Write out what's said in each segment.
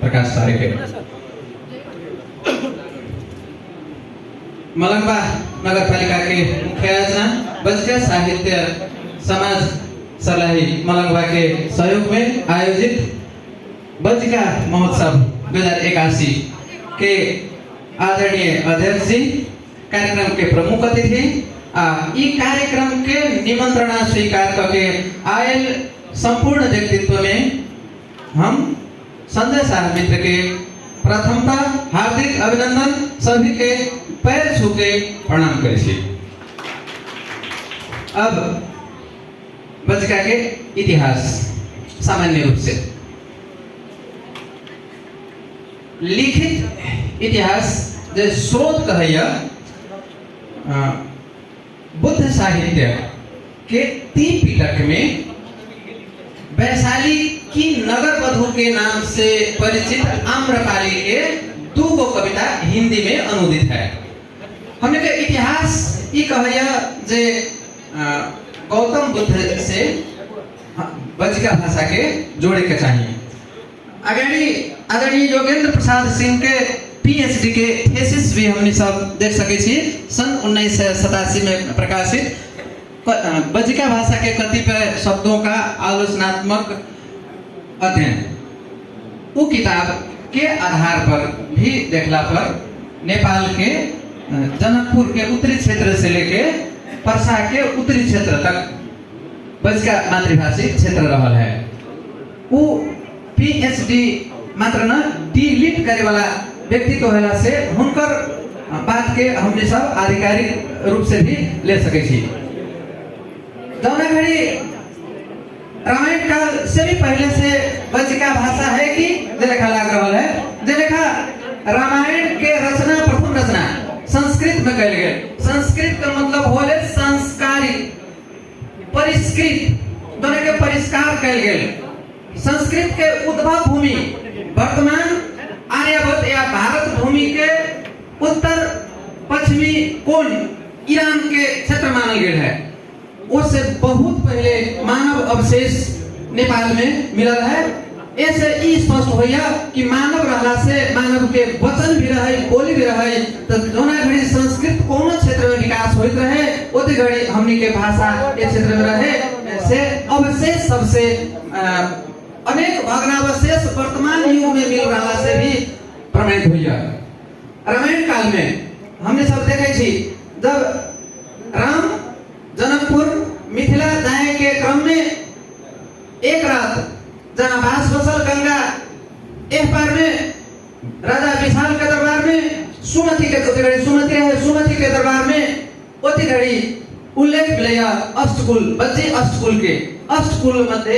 प्रकाश तारेके मलंगवा नगरपालिका के मुख्य आयोजना बज्जिका साहित्य समाज सलाही मलंगवा के सहयोग में आयोजित बज्जिका महोत्सव 2081 के आदरणीय अध्यक्ष जी, कार्यक्रम के प्रमुख अतिथि ई कार्यक्रम के निमंत्रणा स्वीकार करके आयल संपूर्ण व्यक्तित्व में हम संजय शाह मित्र के प्रथमतः हार्दिक अभिनंदन, सभी के पैर छू के प्रणाम करें। अब बज्जिका के इतिहास सामान्य रूप से लिखित इतिहास जो स्रोत कहैया बुद्ध साहित्य के त्रिपिटक में वैशाली की नगर वधु के नाम से परिचित आम्रपाली के 2 कविता हिंदी में अनुदित है। हमने के इतिहास ये कहैया जे गौतम बुद्ध से बज्जिका भाषा के जोड़े के चाहिए। आदरणीय योगेंद्र प्रसाद सिंह के पीएचडी के थीसिस भी हमने सब देख सके छी। सन 1987 में प्रकाशित बज्जिका भाषा के कतिपय शब्दों का आलोचनात्मक अध्ययन, वो किताब के आधार पर भी देखला पर नेपाल के जनकपुर के उत्तरी क्षेत्र से लेके पर्सा के उत्तरी क्षेत्र तक बज्जिका मातृभाषी क्षेत्र रहल है। वो पीएचडी मात्र न डीलिट करे वाला व्यक्ति तो होला से हुनकर बात के हमने सब आधिकारिक रूप से भी ले सके छी। जौना घड़ी रामायण काल से भी पहले से बज्जिका भाषा है कि जे लेखा लाग रहल है, जे लेखा रामायण के रचना प्रथम रचना संस्कृत में कल गए। संस्कृत का मतलब होले संस्कारित, परिष्कृत, दोनों के परिष्कार कल गए। संस्कृत के उद्भव भूमि वर्तमान आर्यभट्ट या भारत भूमि के उत्तर पश्चिमी कोण ईरान के क्षेत्र मानल गया है। उससे बहुत पहले मानव अवशेष नेपाल में मिलल है। ऐसे ई स्पष्ट होया कि मानव रहला से मानव के वचन भी रहे, बोली भी रहे, तो दोनों घड़ी संस्कृत कोनो क्षेत्र में विकास होइत रहे, ओते घड़ी हमनी के भाषा इस क्षेत्र में रहे से अवशेष सबसे अनेक भग्नावशेष वर्तमान युग में मिल रहा से भी प्रमाणित हुआ। रामायण काल में हमने सब देखे छी, जब राम जनकपुर मिथिला जाए के क्रम में एक रात जहाँ बास बसल गंगा एक पार में राजा विशाल के दरबार में सुमति के दरबार में ओती घड़ी उल्लेख मिलेगा अष्टकुल बच्चे अष्टकुल के अष्टकुल मध्य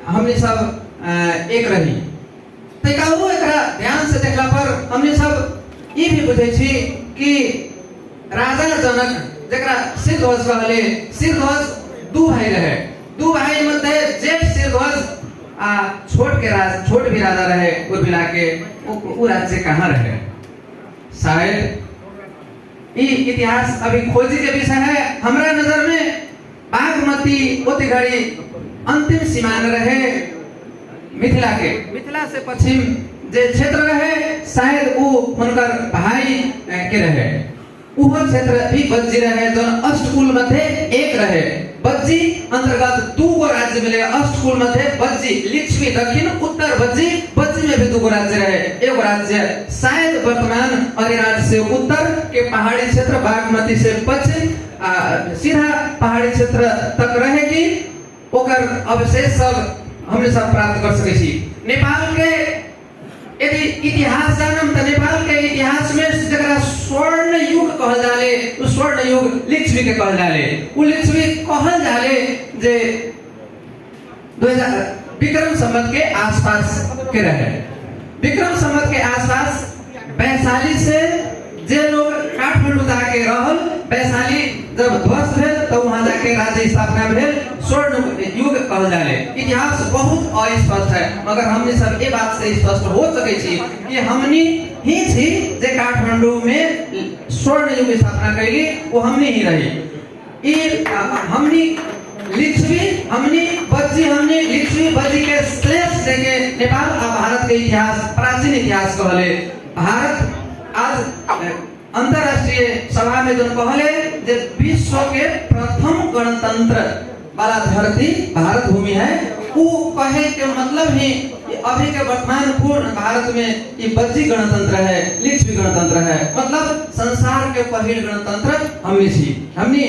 हमने सब एक रही। तो एकरा ध्यान से देखला पर हमने सब ये भी बुझे छी कि राजा जनक जकरा सिरध्वज कहले, सिरध्वज 2 भाई रहे। 2 भाई मध्य जेठ सिरध्वज छोट भी राजा रहे। उर्मिला के वो राज्य कहाँ रहे? शायद ये इतिहास अभी खोजी के विषय है। हमारा नजर में बागमती ओती घड़ी अंतिम सीमाना रहे मिथिला से पश्चिम जे क्षेत्र रहे, शायद वो उनकर भाई के रहे। उहो क्षेत्र भी बज्जी रहे, जो अष्टकुल मध्य एक रहे। बज्जी अंतर्गत 2 राज्य मिले। अष्टकुल मध्य बज्जी, लिच्छवी दक्षिण उत्तर बज्जी में भी 2 राज्य रहे। एक राज्य शायद वर्तमान अरिराज से उत्तर के पहाड़ी क्षेत्र, बागमती से पश्चिम सीधा पहाड़ी क्षेत्र तक रहेगी। ओकर अवशेष सब हमने सब प्राप्त कर सके छी। नेपाल के यदि इतिहास जानम त नेपाल के इतिहास में जकरा स्वर्ण युग कहल जाले, उस स्वर्ण युग लिच्छवी के कहल जाले। उ लिच्छवी कहल जाले जे 2000 विक्रम संवत के आसपास के रहे। विक्रम संवत के आसपास वैशाली से जे लोग काठमांडू जाके रहल, वैशाली जब ध्वस्त भेल तो वहां जाके राज्य स्थापना भेल, स्वर्ण युग कहल जाले। इतिहास बहुत अस्पष्ट है, मगर हमने सब ये बात से स्पष्ट हो सके छी कि हमनी ही थी जे काठमांडू में स्वर्ण युग स्थापना कैली, वो हमनी ही रही। ये हमनी लिच्छवी हमनी बज्जी हमनी लिच्छवी बज्जी के श्रेष्ठ देके नेपाल आ भारत के इतिहास प्राचीन इतिहास कहले। भारत आज अंतरराष्ट्रीय सभा में जो कहले जे विश्व के प्रथम गणतंत्र वाला धरती भारत भूमि है, वो कहे के मतलब ही अभी के वर्तमान पूर्ण भारत में ये बज्जी गणतंत्र है, लिच्छवी गणतंत्र है, मतलब संसार के पहले गणतंत्र हमनी छी। हमनी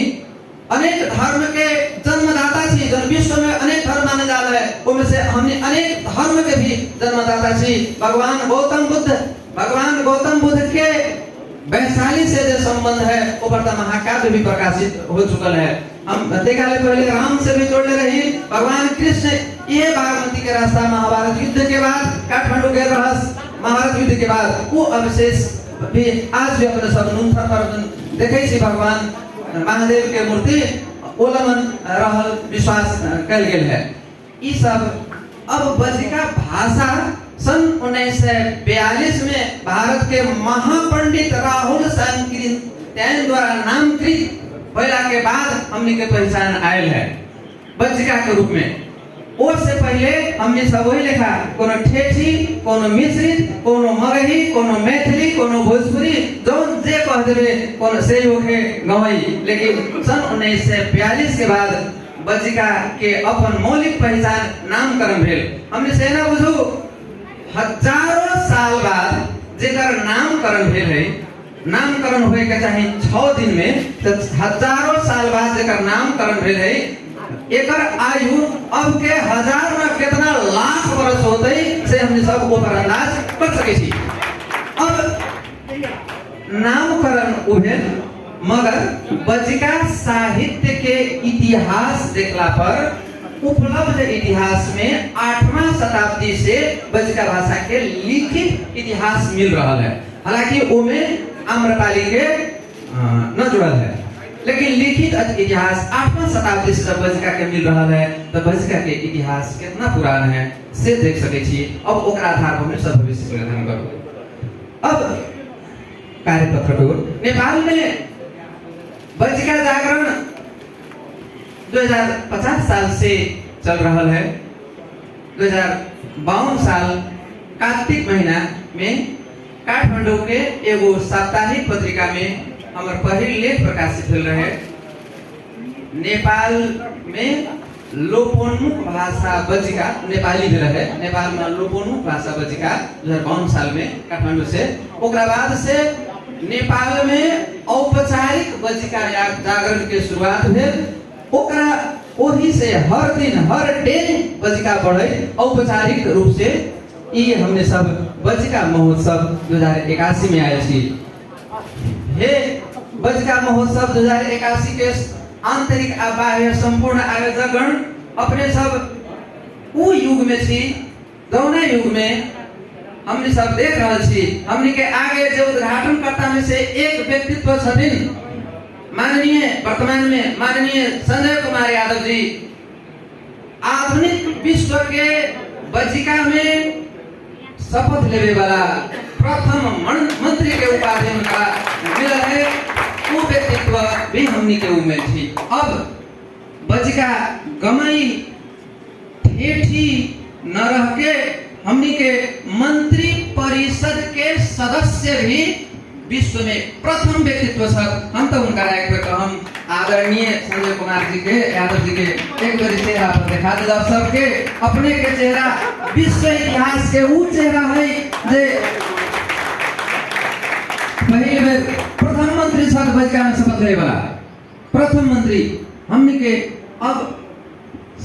अनेक धर्म के जन्मदाता छी, जन विश्व में अनेक धर्म माने जाता है, उनमें से हमने अनेक धर्म के भी जन्मदाता छी। भगवान गौतम बुद्ध के वैशाली से जो संबंध है वो बड़ा महाकाव्य भी प्रकाशित हो चुकल है। हम देखाले पहले राम से भी जोड़ले रही। भगवान कृष्ण ये बागमती के रास्ता महाभारत युद्ध के बाद काठमांडू के रहस्य महाभारत युद्ध के बाद वो अवशेष भी आज भी अपने सब नुनथर पर देखे छी। भगवान महादेव के मूर्ति ओलमन रहल विश्वास कल गेल है। ये सब अब बज्जिका भाषा सन 1942 में भारत के महापंडित राहुल सांकृत्यायन द्वारा नामकृत पहला के बाद हमने के पहचान आयल है बज्जिका के रूप में। और से पहले हमने सब वही लिखा, कोनो ठेठी, कोनो मिश्रित, कोनो मगही, कोनो मैथिली, कोनो भोजपुरी, जौन जे कह देवे कोनो से होके गवई। लेकिन सन 1942 के बाद बज्जिका के अपन मौलिक पहचान नामकरण भेल। हमने से ना बुझू हजारों साल बाद जेकर नामकरण भेल है, नामकरण होए के चाहे 6 दिन में, तो हजारों साल बाद जेकर नामकरण भेल है, एकर आयु अब के हजार में कितना लाख वर्ष होते से हमने सब ऊपर अंदाज कर सके छी। अब नामकरण उभे, मगर बज्जिका साहित्य के इतिहास देखला पर उपलब्ध इतिहास में 8वां शताब्दी से बज्जिका भाषा के लिखित इतिहास मिल रहा है। हालांकि उमे आम्रपाली के न जुड़ल है, लेकिन लिखित इतिहास 8वां शताब्दी से जब बज्जिका के मिल रहा है, तो बज्जिका के इतिहास कितना पुराना है से देख सके छी। अब ओकरा आधार पर सब भविष्य के अध्ययन करू। अब कार्यपत्र को नेपाल में बज्जिका जागरण 2050 साल से चल रहा है। 2052 साल कार्तिक महीना में काठमांडू के एगो साप्ताहिक पत्रिका में हमार पहल लेख प्रकाशित हो रहे। नेपाल में लोपोन्मुख भाषा बज्जिका नेपाली भी रहे। नेपाल में लोपोन्मुख भाषा बज्जिका 2052 साल में काठमांडू से, ओकरा बाद से नेपाल में औपचारिक बज्जिका जागरण के शुरुआत भेल। ओकरा ओही से हर दिन हर दिन बज्जिका बढ़े औपचारिक रूप से। ये हमने सब बज्जिका महोत्सव 2081 में आए छी। हे बज्जिका महोत्सव 2081 के आंतरिक आ बाह्य संपूर्ण आयोजकगण अपने सब वो युग में छी, दौना युग में हमने सब देख रहा छी। हमने के आगे जो उद्घाटनकर्ता में से एक व्यक्तित्व छथिन माननीय वर्तमान में माननीय संजय कुमार यादव जी। आधुनिक विश्व के बज्जिका में शपथ लेवे वाला प्रथम मंत्री के उपाधि उनका मिला है। वो व्यक्तित्व भी हमनी के उम्र थी। अब बज्जिका गमाई ठेठी न रह के हमनी के मंत्री परिषद के सदस्य भी विश्व में प्रथम व्यक्तित्व सब। हम तो उनका एक हम आदरणीय संजय कुमार जी के यादव जी के एक बार चेहरा पर दिखा दे सबके अपने के चेहरा विश्व इतिहास के वो चेहरा है जे पहले बेर प्रधानमंत्री साथ बज्जिका में शपथ ले वाला प्रथम मंत्री हमने के अब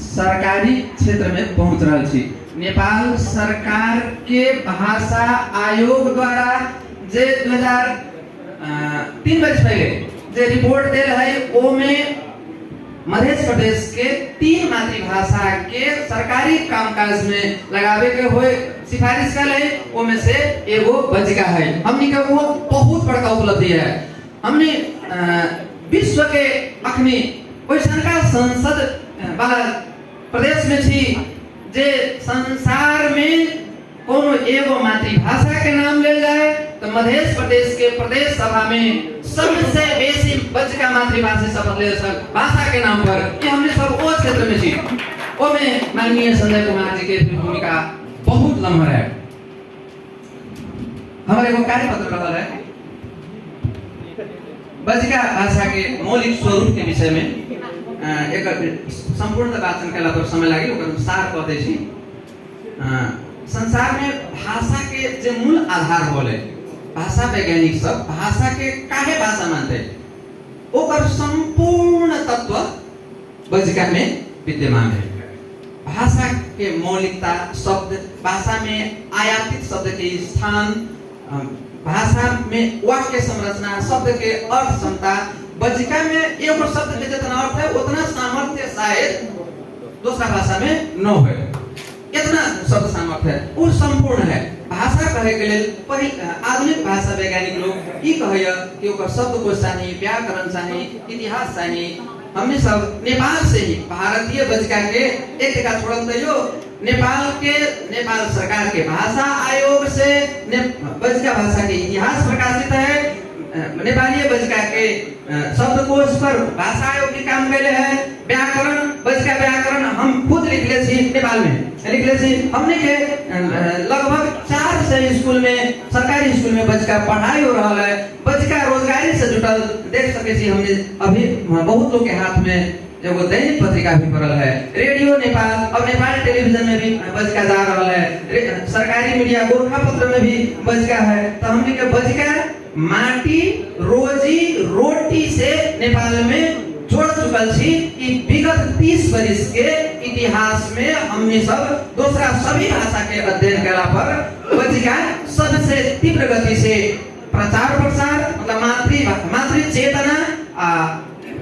सरकारी क्षेत्र में पहुंच रहा छी। नेपाल सरकार के भाषा आयोग द्वारा जे 2003 वर्ष पहले जे रिपोर्ट दे रहा है, वो में मध्य प्रदेश के 3 मातृभाषा के सरकारी कामकाज में लगावे के हुए सिफारिश कर रहे, वो में से एगो बज्जिका है। हमने का वो बहुत बड़का उपलब्धि है। हमने विश्व के अखनी वैसा का संसद वाला प्रदेश में थी जे संसार में कोनो एगो मातृभाषा के नाम ले जाए तो मध्य प्रदेश के प्रदेश सभा में सबसे बेसी बज्जिका मातृभाषी शपथ ले भाषा के नाम पर ये हमने सब वो क्षेत्र में थी। वो में माननीय संजय कुमार जी की भूमिका बहुत लम्हा है। हमारे को कार्य पत्र रहा है बज्जिका भाषा के मौलिक स्वरूप के विषय में एक संपूर्ण वाचन के लिए समय लगे ओकर सार कहते छी। संसार में भाषा के जो मूल आधार होले भाषा वैज्ञानिक सब भाषा के काहे भाषा मानते ओकर संपूर्ण तत्व बज्जिका में विद्यमान है। भाषा के मौलिकता शब्द भाषा में आयातित शब्द के स्थान भाषा में वाक्य संरचना शब्द के अर्थ क्षमता बज्जिका में एक शब्द के जितना अर्थ है उतना सामर्थ्य शायद दूसरा भाषा में न हो। इतना शब्द सामर्थ्य है वो संपूर्ण है। भाषा कहे के लिए पहले आधुनिक भाषा वैज्ञानिक लोग ये कहे कि ओकर शब्दकोश चाहिए व्याकरण चाहिए इतिहास चाहिए। हमने सब नेपाल से ही भारतीय बज्जिका के एक टिका छोड़ते यो नेपाल सरकार के भाषा आयोग से बज्जिका भाषा के इतिहास प्रकाशित है। नेपाली बज्जिका के शब्दकोश पर भाषा आयोग के काम करे है। व्याकरण बज्जिका व्याकरण हम खुद लिखले छी नेपाल में लिखले छी। हमने के लगभग 400 स्कूल में सरकारी स्कूल में बज्जिका पढ़ाई हो रहा है। बज्जिका रोजगारी से जुटल देख सके छी। हमने अभी बहुत लोग के हाथ में एगो दैनिक पत्रिका भी पड़ल है। रेडियो नेपाल और नेपाल टेलीविजन में भी बज्जिका जा रहा है। सरकारी मीडिया गोरखापत्र में भी बज्जिका है। तो हमने के बज्जिका माटी रोजी रोटी से नेपाल में जोड़ चुकल छी कि विगत 30 वर्ष के इतिहास में हमने सब दूसरा सभी भाषा के अध्ययन केला पर बज्जिका सबसे तीव्र गति से प्रचार प्रसार मतलब मातृ चेतना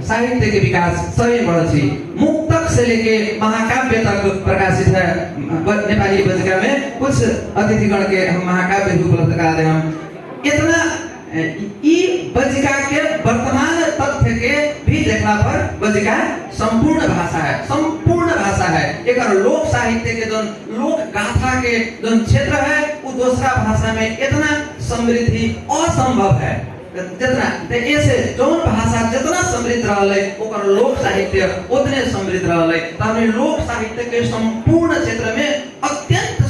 साहित्य के विकास सभी बढ़ छी। मुक्तक से लेके महाकाव्य तक प्रकाशित है नेपाली बज्जिका में। कुछ अतिथिगण के हम महाकाव्य भी उपलब्ध करा दे। हम इतना बज्जिका के वर्तमान तथ्य के भी देखला पर बज्जिका संपूर्ण भाषा है। संपूर्ण भाषा है। एक लोक साहित्य के जो लोक गाथा के जो क्षेत्र है वो दूसरा भाषा में इतना समृद्धि असंभव है। जितना ऐसे जौन भाषा जितना समृद्ध रहले ओकर लोक साहित्य उतने समृद्ध रहले। तो हमने लोक साहित्य के संपूर्ण क्षेत्र में अत्यंत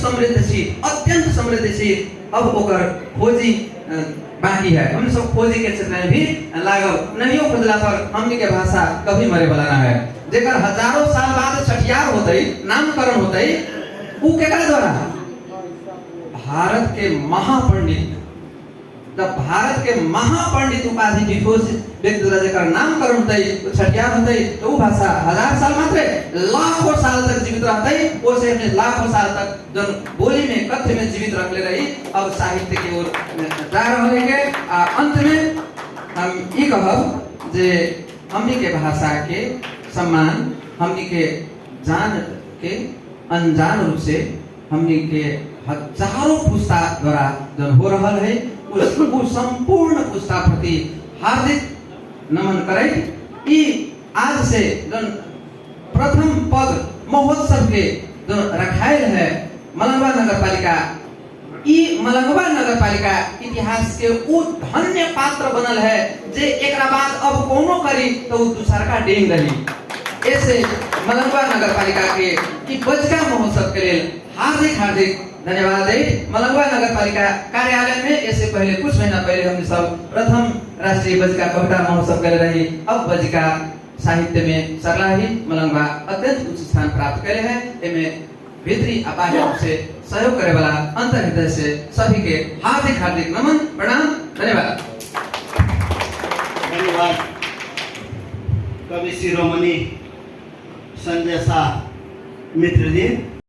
समृद्ध छी। अब ओकर खोजी बाकी है। हम सब खोजी के क्षेत्र में भी लागल नहीं खोजला पर हमनी के भाषा कभी मरे वाला ना है। जेकर हजारों साल बाद छठियार होते नामकरण होते उ केकरा द्वारा भारत के महापंडित जब भारत के महापंडित उपाधि विभूषित व्यक्ति द्वारा जेकर नामकरण होते छठियार होते तो वो भाषा 1000 साल मात्र लाखों साल तक जीवित रहते। वो से अपने लाखों साल तक जो बोली में कथ्य में जीवित रख ले रही। अब साहित्य की ओर जा रहे के अंत में हम ये कहब जे हमनी के भाषा के सम्मान हमनी के जान के अनजान रूप से हमनी के हजारों पुस्ता द्वारा जो हो रहा है उस संपूर्ण पुस्ता प्रति हार्दिक नमन करे। आज से जो प्रथम पद महोत्सव के जो रखायल है मलंगवा नगरपालिका मलंगवा नगरपालिका इतिहास के वो धन्य पात्र बनल है जे एकरा बाद अब कोनो करी तो दूसरा का डेंग रही। ऐसे मलंगवा नगरपालिका के बज्जिका महोत्सव के लिए हार्दिक धन्यवाद दे। मलंगवा नगरपालिका कार्यालय में इससे पहले कुछ महीना पहले हमने सब प्रथम राष्ट्रीय बज्जिका कविता महोत्सव कर रही। अब बज्जिका साहित्य में सरलाही मलंगवा अत्यंत उच्च स्थान प्राप्त करे है। इनमें भीतरी अबाह्य रूप से सहयोग करे वाला अंतर्हृदय से सभी के हार्दिक नमन प्रणाम धन्यवाद। धन्यवाद कवि शिरोमणि संजय शाह मित्र जी।